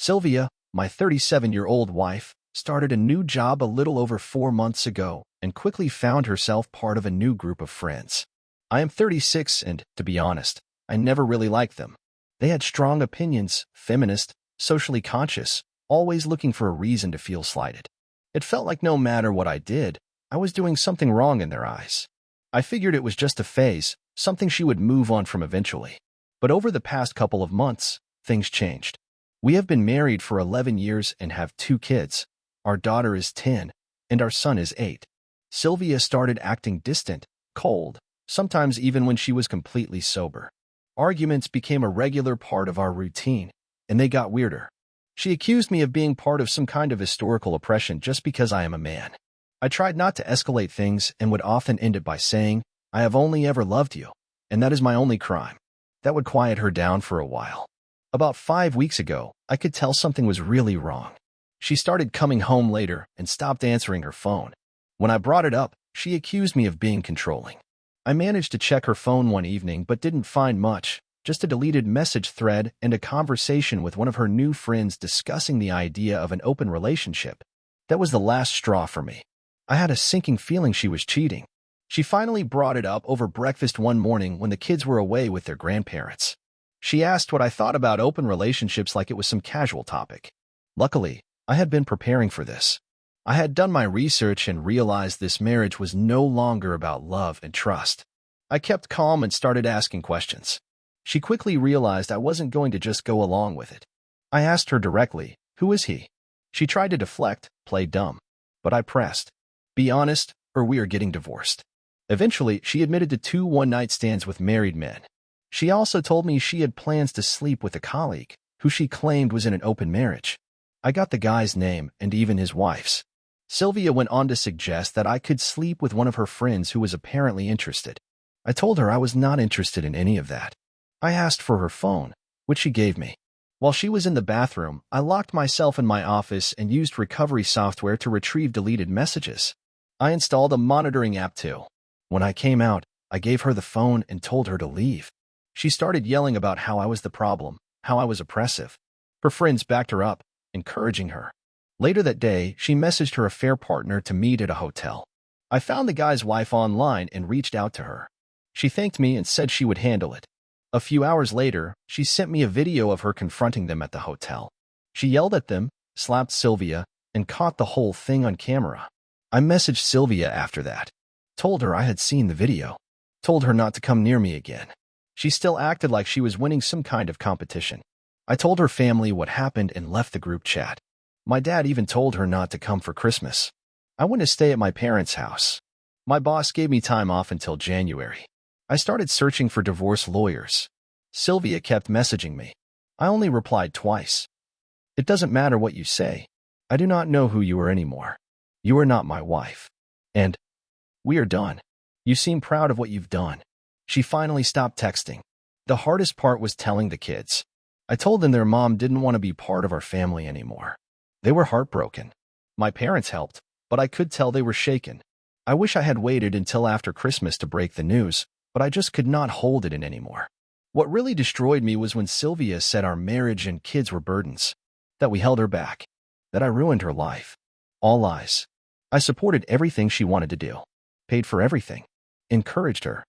Sylvia, my 37-year-old wife, started a new job a little over 4 months ago and quickly found herself part of a new group of friends. I am 36 and, to be honest, I never really liked them. They had strong opinions, feminist, socially conscious, always looking for a reason to feel slighted. It felt like no matter what I did, I was doing something wrong in their eyes. I figured it was just a phase, something she would move on from eventually. But over the past couple of months, things changed. We have been married for 11 years and have 2 kids. Our daughter is 10, and our son is 8. Sylvia started acting distant, cold, sometimes even when she was completely sober. Arguments became a regular part of our routine, and they got weirder. She accused me of being part of some kind of historical oppression just because I am a man. I tried not to escalate things and would often end it by saying, "I have only ever loved you, and that is my only crime." That would quiet her down for a while. About 5 weeks ago, I could tell something was really wrong. She started coming home later and stopped answering her phone. When I brought it up, she accused me of being controlling. I managed to check her phone one evening but didn't find much, just a deleted message thread and a conversation with one of her new friends discussing the idea of an open relationship. That was the last straw for me. I had a sinking feeling she was cheating. She finally brought it up over breakfast one morning when the kids were away with their grandparents. She asked what I thought about open relationships like it was some casual topic. Luckily, I had been preparing for this. I had done my research and realized this marriage was no longer about love and trust. I kept calm and started asking questions. She quickly realized I wasn't going to just go along with it. I asked her directly, "Who is he?" She tried to deflect, play dumb. But I pressed. "Be honest, or we are getting divorced." Eventually, she admitted to 2 one-night stands with married men. She also told me she had plans to sleep with a colleague, who she claimed was in an open marriage. I got the guy's name and even his wife's. Sylvia went on to suggest that I could sleep with one of her friends who was apparently interested. I told her I was not interested in any of that. I asked for her phone, which she gave me. While she was in the bathroom, I locked myself in my office and used recovery software to retrieve deleted messages. I installed a monitoring app too. When I came out, I gave her the phone and told her to leave. She started yelling about how I was the problem, how I was oppressive. Her friends backed her up, encouraging her. Later that day, she messaged her affair partner to meet at a hotel. I found the guy's wife online and reached out to her. She thanked me and said she would handle it. A few hours later, she sent me a video of her confronting them at the hotel. She yelled at them, slapped Sylvia, and caught the whole thing on camera. I messaged Sylvia after that. Told her I had seen the video. Told her not to come near me again. She still acted like she was winning some kind of competition. I told her family what happened and left the group chat. My dad even told her not to come for Christmas. I went to stay at my parents' house. My boss gave me time off until January. I started searching for divorce lawyers. Sylvia kept messaging me. I only replied twice. "It doesn't matter what you say. I do not know who you are anymore. You are not my wife. And we are done. You seem proud of what you've done." She finally stopped texting. The hardest part was telling the kids. I told them their mom didn't want to be part of our family anymore. They were heartbroken. My parents helped, but I could tell they were shaken. I wish I had waited until after Christmas to break the news, but I just could not hold it in anymore. What really destroyed me was when Sylvia said our marriage and kids were burdens, that we held her back, that I ruined her life. All lies. I supported everything she wanted to do, paid for everything, encouraged her,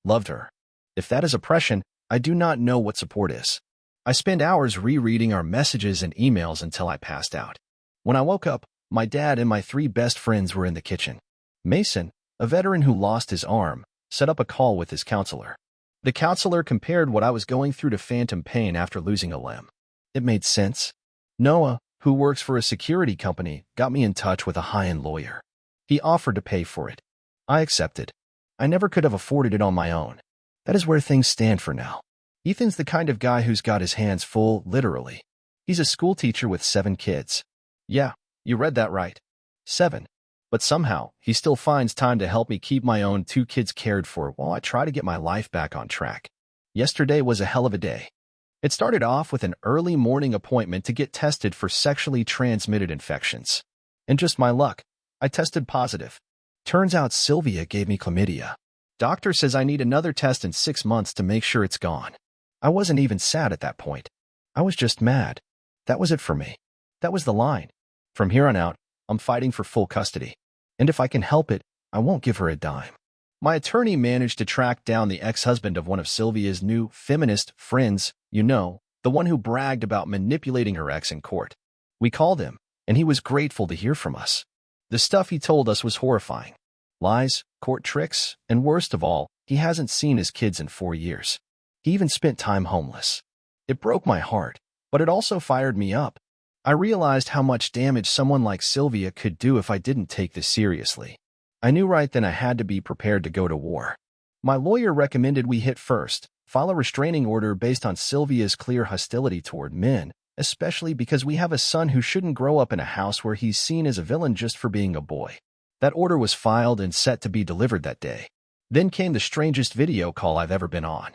loved her. If that is oppression, I do not know what support is. I spent hours rereading our messages and emails until I passed out. When I woke up, my dad and my 3 best friends were in the kitchen. Mason, a veteran who lost his arm, set up a call with his counselor. The counselor compared what I was going through to phantom pain after losing a limb. It made sense. Noah, who works for a security company, got me in touch with a high-end lawyer. He offered to pay for it. I accepted. I never could have afforded it on my own. That is where things stand for now. Ethan's the kind of guy who's got his hands full, literally. He's a school teacher with 7 kids. Yeah, you read that right. 7. But somehow, he still finds time to help me keep my own 2 kids cared for while I try to get my life back on track. Yesterday was a hell of a day. It started off with an early morning appointment to get tested for sexually transmitted infections. And just my luck, I tested positive. Turns out Sylvia gave me chlamydia. Doctor says I need another test in 6 months to make sure it's gone. I wasn't even sad at that point. I was just mad. That was it for me. That was the line. From here on out, I'm fighting for full custody. And if I can help it, I won't give her a dime. My attorney managed to track down the ex-husband of one of Sylvia's new feminist friends, the one who bragged about manipulating her ex in court. We called him, and he was grateful to hear from us. The stuff he told us was horrifying. Lies, court tricks, and worst of all, he hasn't seen his kids in 4 years. He even spent time homeless. It broke my heart, but it also fired me up. I realized how much damage someone like Sylvia could do if I didn't take this seriously. I knew right then I had to be prepared to go to war. My lawyer recommended we hit first, file a restraining order based on Sylvia's clear hostility toward men, especially because we have a son who shouldn't grow up in a house where he's seen as a villain just for being a boy. That order was filed and set to be delivered that day. Then came the strangest video call I've ever been on.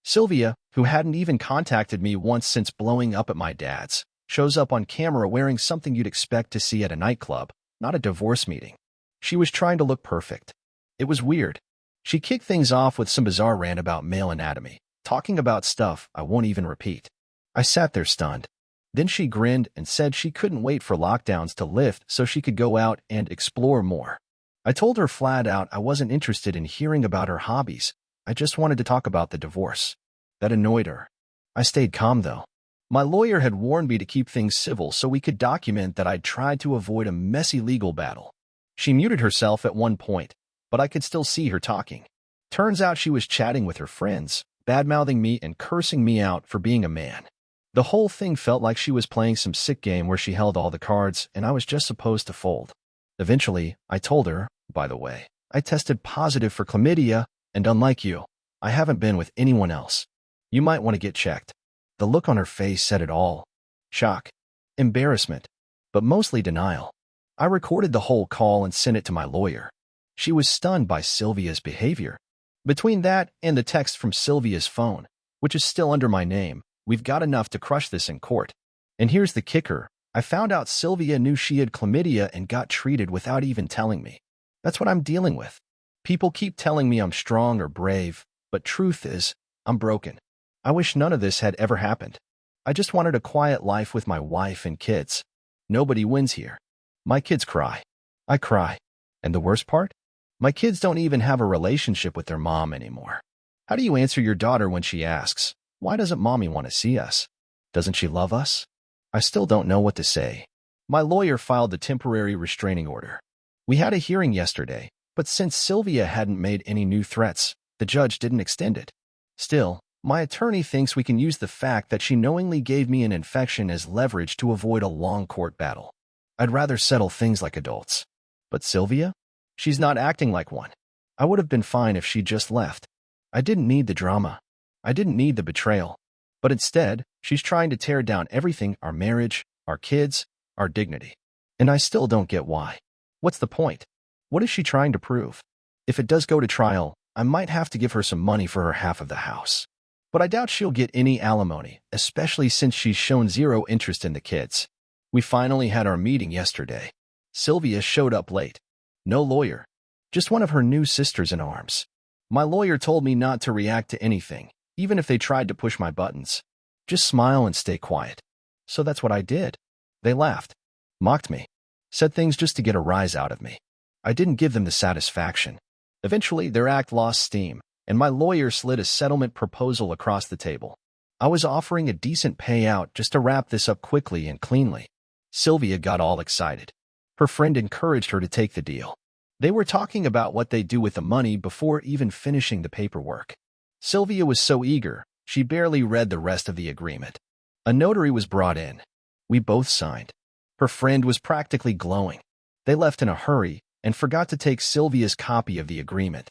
Sylvia, who hadn't even contacted me once since blowing up at my dad's, shows up on camera wearing something you'd expect to see at a nightclub, not a divorce meeting. She was trying to look perfect. It was weird. She kicked things off with some bizarre rant about male anatomy, talking about stuff I won't even repeat. I sat there stunned. Then she grinned and said she couldn't wait for lockdowns to lift so she could go out and explore more. I told her flat out I wasn't interested in hearing about her hobbies. I just wanted to talk about the divorce. That annoyed her. I stayed calm, though. My lawyer had warned me to keep things civil so we could document that I'd tried to avoid a messy legal battle. She muted herself at one point, but I could still see her talking. Turns out she was chatting with her friends, bad-mouthing me and cursing me out for being a man. The whole thing felt like she was playing some sick game where she held all the cards and I was just supposed to fold. Eventually, I told her, by the way, I tested positive for chlamydia, and unlike you, I haven't been with anyone else. You might want to get checked. The look on her face said it all. Shock, embarrassment, but mostly denial. I recorded the whole call and sent it to my lawyer. She was stunned by Sylvia's behavior. Between that and the text from Sylvia's phone, which is still under my name, we've got enough to crush this in court. And here's the kicker. I found out Sylvia knew she had chlamydia and got treated without even telling me. That's what I'm dealing with. People keep telling me I'm strong or brave, but truth is, I'm broken. I wish none of this had ever happened. I just wanted a quiet life with my wife and kids. Nobody wins here. My kids cry. I cry. And the worst part? My kids don't even have a relationship with their mom anymore. How do you answer your daughter when she asks, "Why doesn't mommy want to see us? Doesn't she love us?" I still don't know what to say. My lawyer filed the temporary restraining order. We had a hearing yesterday, but since Sylvia hadn't made any new threats, the judge didn't extend it. Still, my attorney thinks we can use the fact that she knowingly gave me an infection as leverage to avoid a long court battle. I'd rather settle things like adults. But Sylvia? She's not acting like one. I would have been fine if she just left. I didn't need the drama. I didn't need the betrayal. But instead, she's trying to tear down everything: our marriage, our kids, our dignity. And I still don't get why. What's the point? What is she trying to prove? If it does go to trial, I might have to give her some money for her half of the house. But I doubt she'll get any alimony, especially since she's shown zero interest in the kids. We finally had our meeting yesterday. Sylvia showed up late. No lawyer. Just one of her new sisters in arms. My lawyer told me not to react to anything, even if they tried to push my buttons. Just smile and stay quiet. So that's what I did. They laughed, mocked me, said things just to get a rise out of me. I didn't give them the satisfaction. Eventually, their act lost steam, and my lawyer slid a settlement proposal across the table. I was offering a decent payout just to wrap this up quickly and cleanly. Sylvia got all excited. Her friend encouraged her to take the deal. They were talking about what they'd do with the money before even finishing the paperwork. Sylvia was so eager, she barely read the rest of the agreement. A notary was brought in. We both signed. Her friend was practically glowing. They left in a hurry and forgot to take Sylvia's copy of the agreement.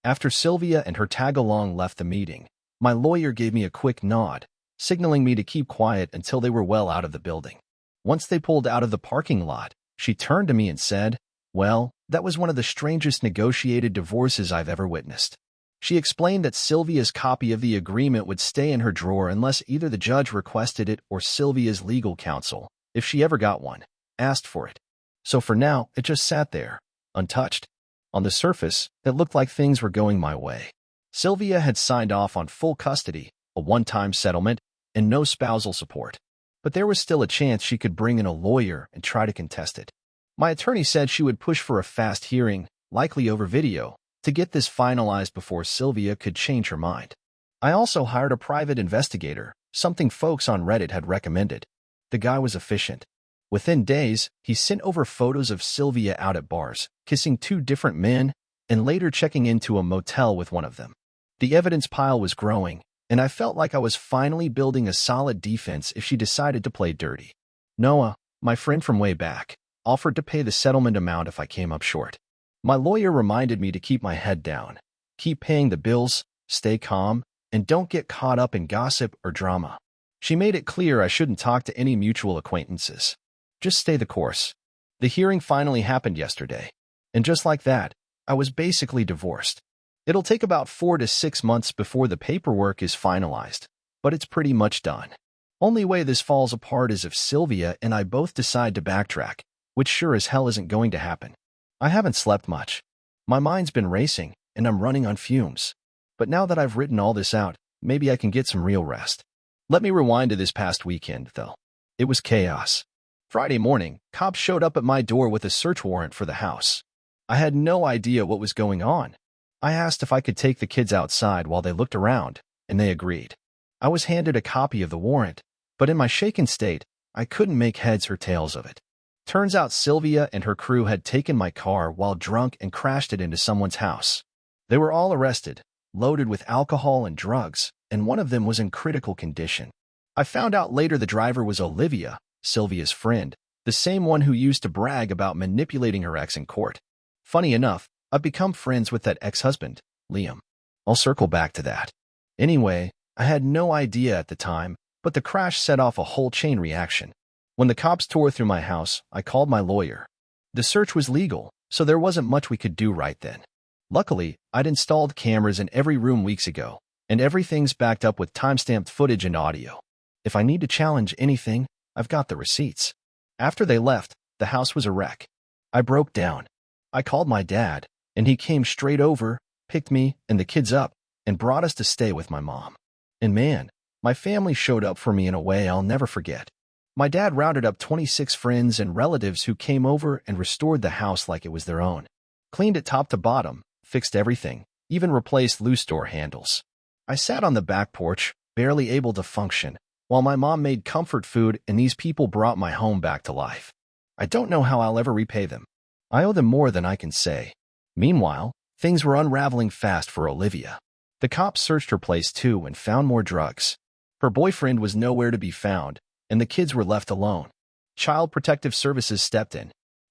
After Sylvia and her tag-along left the meeting, my lawyer gave me a quick nod, signaling me to keep quiet until they were well out of the building. Once they pulled out of the parking lot, she turned to me and said, "Well, that was one of the strangest negotiated divorces I've ever witnessed." She explained that Sylvia's copy of the agreement would stay in her drawer unless either the judge requested it or Sylvia's legal counsel, if she ever got one, asked for it. So for now, it just sat there, untouched. On the surface, it looked like things were going my way. Sylvia had signed off on full custody, a one-time settlement, and no spousal support. but there was still a chance she could bring in a lawyer and try to contest it. My attorney said she would push for a fast hearing, likely over video, to get this finalized before Sylvia could change her mind. I also hired a private investigator, something folks on Reddit had recommended. The guy was efficient. Within days, he sent over photos of Sylvia out at bars, kissing 2 different men, and later checking into a motel with one of them. The evidence pile was growing, and I felt like I was finally building a solid defense if she decided to play dirty. Noah, my friend from way back, offered to pay the settlement amount if I came up short. My lawyer reminded me to keep my head down, keep paying the bills, stay calm, and don't get caught up in gossip or drama. She made it clear I shouldn't talk to any mutual acquaintances. Just stay the course. The hearing finally happened yesterday, and just like that, I was basically divorced. It'll take about 4 to 6 months before the paperwork is finalized, but it's pretty much done. Only way this falls apart is if Sylvia and I both decide to backtrack, which sure as hell isn't going to happen. I haven't slept much. My mind's been racing, and I'm running on fumes. But now that I've written all this out, maybe I can get some real rest. Let me rewind to this past weekend, though. It was chaos. Friday morning, cops showed up at my door with a search warrant for the house. I had no idea what was going on. I asked if I could take the kids outside while they looked around, and they agreed. I was handed a copy of the warrant, but in my shaken state, I couldn't make heads or tails of it. Turns out Sylvia and her crew had taken my car while drunk and crashed it into someone's house. They were all arrested, loaded with alcohol and drugs, and one of them was in critical condition. I found out later the driver was Olivia, Sylvia's friend, the same one who used to brag about manipulating her ex in court. Funny enough, I've become friends with that ex-husband, Liam. I'll circle back to that. Anyway, I had no idea at the time, but the crash set off a whole chain reaction. When the cops tore through my house, I called my lawyer. The search was legal, so there wasn't much we could do right then. Luckily, I'd installed cameras in every room weeks ago, and everything's backed up with timestamped footage and audio. If I need to challenge anything, I've got the receipts. After they left, the house was a wreck. I broke down. I called my dad, and he came straight over, picked me and the kids up, and brought us to stay with my mom. And man, my family showed up for me in a way I'll never forget. My dad rounded up 26 friends and relatives who came over and restored the house like it was their own. Cleaned it top to bottom, fixed everything, even replaced loose door handles. I sat on the back porch, barely able to function, while my mom made comfort food and these people brought my home back to life. I don't know how I'll ever repay them. I owe them more than I can say. Meanwhile, things were unraveling fast for Olivia. The cops searched her place too and found more drugs. Her boyfriend was nowhere to be found, and the kids were left alone. Child Protective Services stepped in.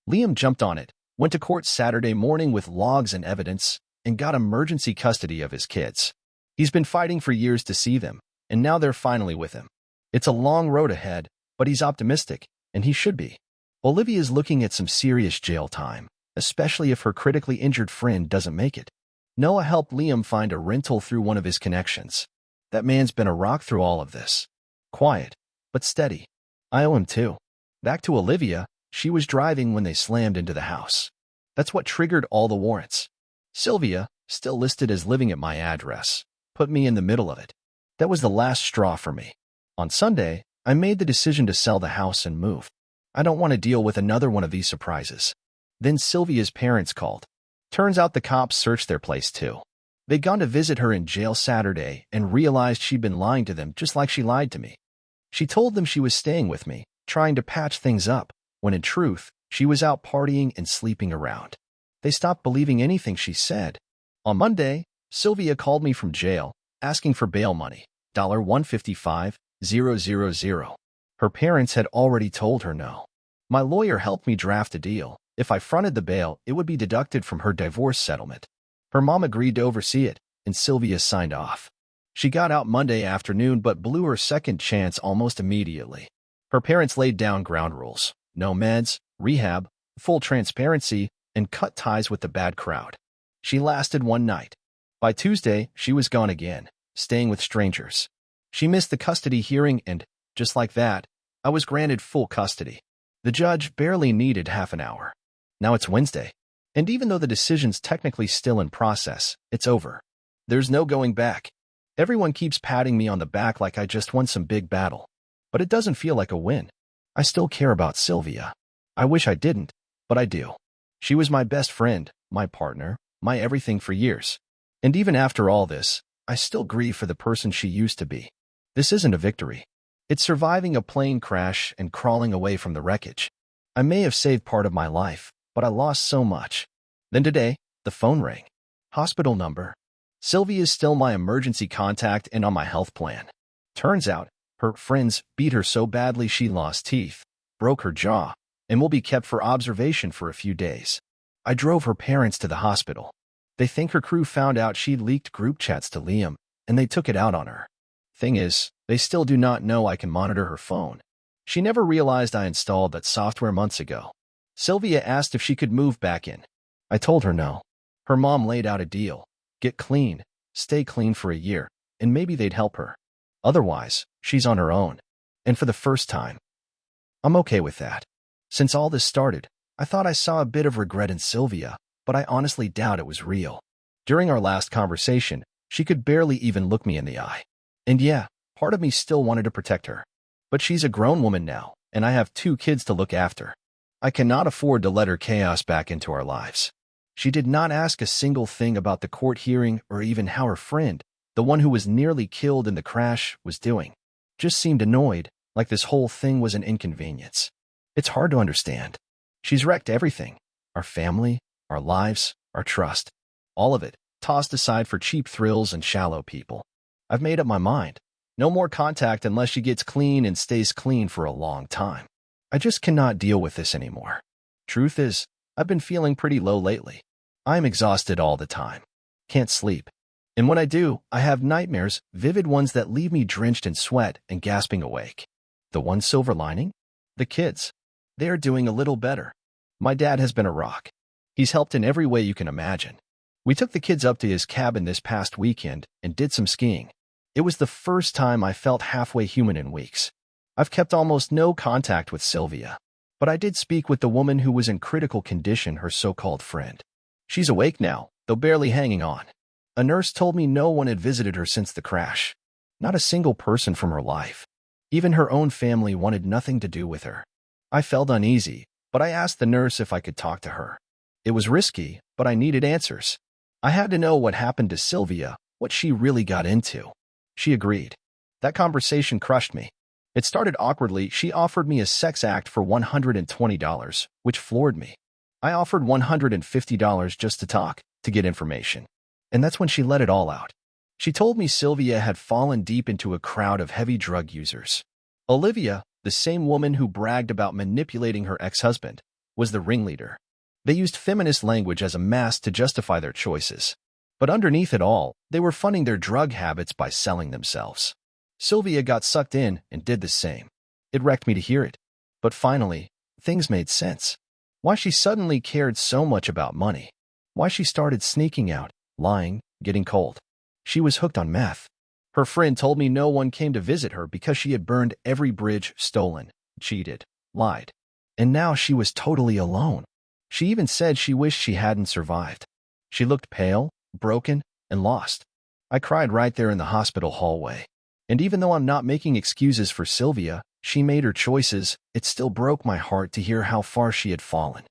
Liam jumped on it, went to court Saturday morning with logs and evidence, and got emergency custody of his kids. He's been fighting for years to see them, and now they're finally with him. It's a long road ahead, but he's optimistic, and he should be. Olivia's looking at some serious jail time, especially if her critically injured friend doesn't make it. Noah helped Liam find a rental through one of his connections. That man's been a rock through all of this. Quiet, but steady. I owe him too. Back to Olivia, she was driving when they slammed into the house. That's what triggered all the warrants. Sylvia, still listed as living at my address, put me in the middle of it. That was the last straw for me. On Sunday, I made the decision to sell the house and move. I don't want to deal with another one of these surprises. Then Sylvia's parents called. Turns out the cops searched their place too. They'd gone to visit her in jail Saturday and realized she'd been lying to them just like she lied to me. She told them she was staying with me, trying to patch things up, when in truth, she was out partying and sleeping around. They stopped believing anything she said. On Monday, Sylvia called me from jail, asking for bail money, $155,000. Her parents had already told her no. My lawyer helped me draft a deal. If I fronted the bail, it would be deducted from her divorce settlement. Her mom agreed to oversee it, and Sylvia signed off. She got out Monday afternoon but blew her second chance almost immediately. Her parents laid down ground rules: no meds, rehab, full transparency, and cut ties with the bad crowd. She lasted one night. By Tuesday, she was gone again, staying with strangers. She missed the custody hearing and, just like that, I was granted full custody. The judge barely needed half an hour. Now it's Wednesday, and even though the decision's technically still in process, it's over. There's no going back. Everyone keeps patting me on the back like I just won some big battle. But it doesn't feel like a win. I still care about Sylvia. I wish I didn't, but I do. She was my best friend, my partner, my everything for years. And even after all this, I still grieve for the person she used to be. This isn't a victory. It's surviving a plane crash and crawling away from the wreckage. I may have saved part of my life, but I lost so much. Then today, the phone rang. Hospital number. Sylvia is still my emergency contact and on my health plan. Turns out, her friends beat her so badly she lost teeth, broke her jaw, and will be kept for observation for a few days. I drove her parents to the hospital. They think her crew found out she'd leaked group chats to Liam, and they took it out on her. Thing is, they still do not know I can monitor her phone. She never realized I installed that software months ago. Sylvia asked if she could move back in. I told her no. Her mom laid out a deal. Get clean, stay clean for a year, and maybe they'd help her. Otherwise, she's on her own. And for the first time, I'm okay with that. Since all this started, I thought I saw a bit of regret in Sylvia, but I honestly doubt it was real. During our last conversation, she could barely even look me in the eye. And yeah, part of me still wanted to protect her. But she's a grown woman now, and I have 2 kids to look after. I cannot afford to let her chaos back into our lives. She did not ask a single thing about the court hearing or even how her friend, the one who was nearly killed in the crash, was doing. Just seemed annoyed, like this whole thing was an inconvenience. It's hard to understand. She's wrecked everything. Our family, our lives, our trust. All of it, tossed aside for cheap thrills and shallow people. I've made up my mind. No more contact unless she gets clean and stays clean for a long time. I just cannot deal with this anymore. Truth is, I've been feeling pretty low lately. I'm exhausted all the time. Can't sleep. And when I do, I have nightmares, vivid ones that leave me drenched in sweat and gasping awake. The one silver lining? The kids. They are doing a little better. My dad has been a rock. He's helped in every way you can imagine. We took the kids up to his cabin this past weekend and did some skiing. It was the first time I felt halfway human in weeks. I've kept almost no contact with Sylvia, but I did speak with the woman who was in critical condition, her so-called friend. She's awake now, though barely hanging on. A nurse told me no one had visited her since the crash. Not a single person from her life. Even her own family wanted nothing to do with her. I felt uneasy, but I asked the nurse if I could talk to her. It was risky, but I needed answers. I had to know what happened to Sylvia, what she really got into. She agreed. That conversation crushed me. It started awkwardly. She offered me a sex act for $120, which floored me. I offered $150 just to talk, to get information. And that's when she let it all out. She told me Sylvia had fallen deep into a crowd of heavy drug users. Olivia, the same woman who bragged about manipulating her ex-husband, was the ringleader. They used feminist language as a mask to justify their choices. But underneath it all, they were funding their drug habits by selling themselves. Sylvia got sucked in and did the same. It wrecked me to hear it. But finally, things made sense. Why she suddenly cared so much about money. Why she started sneaking out, lying, getting cold. She was hooked on meth. Her friend told me no one came to visit her because she had burned every bridge, stolen, cheated, lied. And now she was totally alone. She even said she wished she hadn't survived. She looked pale, broken, and lost. I cried right there in the hospital hallway. And even though I'm not making excuses for Sylvia, she made her choices, it still broke my heart to hear how far she had fallen.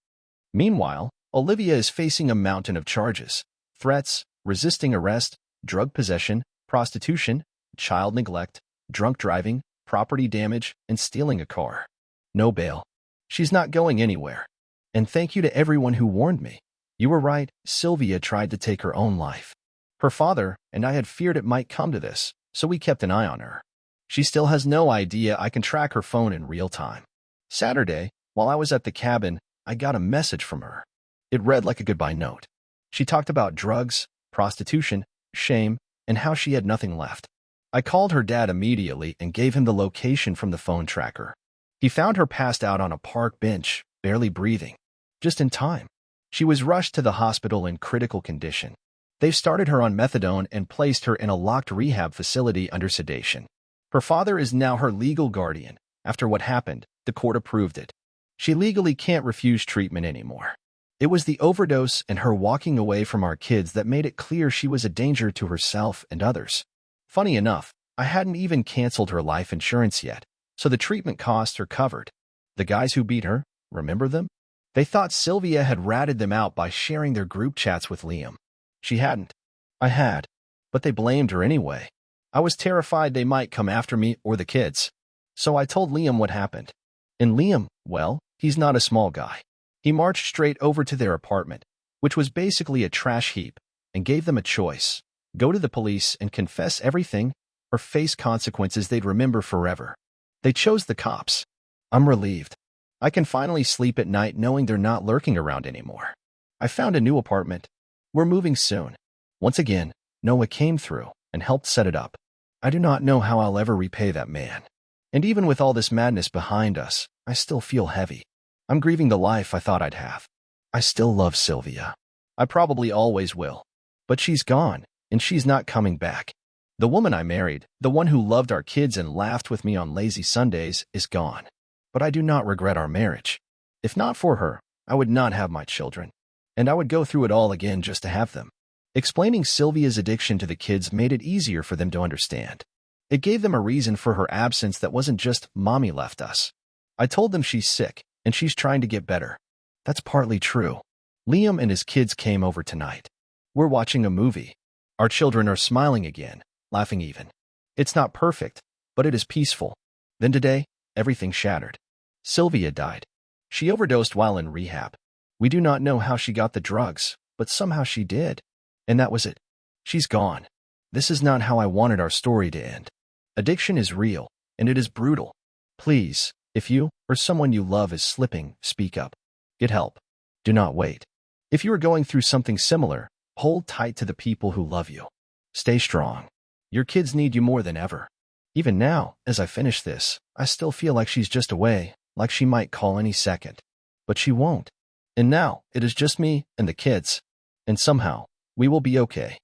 Meanwhile, Olivia is facing a mountain of charges. Threats, resisting arrest, drug possession, prostitution, child neglect, drunk driving, property damage, and stealing a car. No bail. She's not going anywhere. And thank you to everyone who warned me. You were right, Sylvia tried to take her own life. Her father and I had feared it might come to this, so we kept an eye on her. She still has no idea I can track her phone in real time. Saturday, while I was at the cabin, I got a message from her. It read like a goodbye note. She talked about drugs, prostitution, shame, and how she had nothing left. I called her dad immediately and gave him the location from the phone tracker. He found her passed out on a park bench, barely breathing. Just in time. She was rushed to the hospital in critical condition. They've started her on methadone and placed her in a locked rehab facility under sedation. Her father is now her legal guardian. After what happened, the court approved it. She legally can't refuse treatment anymore. It was the overdose and her walking away from our kids that made it clear she was a danger to herself and others. Funny enough, I hadn't even canceled her life insurance yet, so the treatment costs are covered. The guys who beat her, remember them? They thought Sylvia had ratted them out by sharing their group chats with Liam. She hadn't. I had. But they blamed her anyway. I was terrified they might come after me or the kids. So I told Liam what happened. And Liam, well, he's not a small guy. He marched straight over to their apartment, which was basically a trash heap, and gave them a choice: go to the police and confess everything, or face consequences they'd remember forever. They chose the cops. I'm relieved. I can finally sleep at night knowing they're not lurking around anymore. I found a new apartment. We're moving soon. Once again, Noah came through and helped set it up. I do not know how I'll ever repay that man. And even with all this madness behind us, I still feel heavy. I'm grieving the life I thought I'd have. I still love Sylvia. I probably always will. But she's gone, and she's not coming back. The woman I married, the one who loved our kids and laughed with me on lazy Sundays, is gone. But I do not regret our marriage. If not for her, I would not have my children. And I would go through it all again just to have them. Explaining Sylvia's addiction to the kids made it easier for them to understand. It gave them a reason for her absence that wasn't just "Mommy left us." I told them she's sick, and she's trying to get better. That's partly true. Liam and his kids came over tonight. We're watching a movie. Our children are smiling again, laughing even. It's not perfect, but it is peaceful. Then today, everything shattered. Sylvia died. She overdosed while in rehab. We do not know how she got the drugs, but somehow she did. And that was it. She's gone. This is not how I wanted our story to end. Addiction is real, and it is brutal. Please, if you or someone you love is slipping, speak up. Get help. Do not wait. If you are going through something similar, hold tight to the people who love you. Stay strong. Your kids need you more than ever. Even now, as I finish this, I still feel like she's just away, like she might call any second. But she won't. And now, it is just me and the kids. And somehow, we will be okay.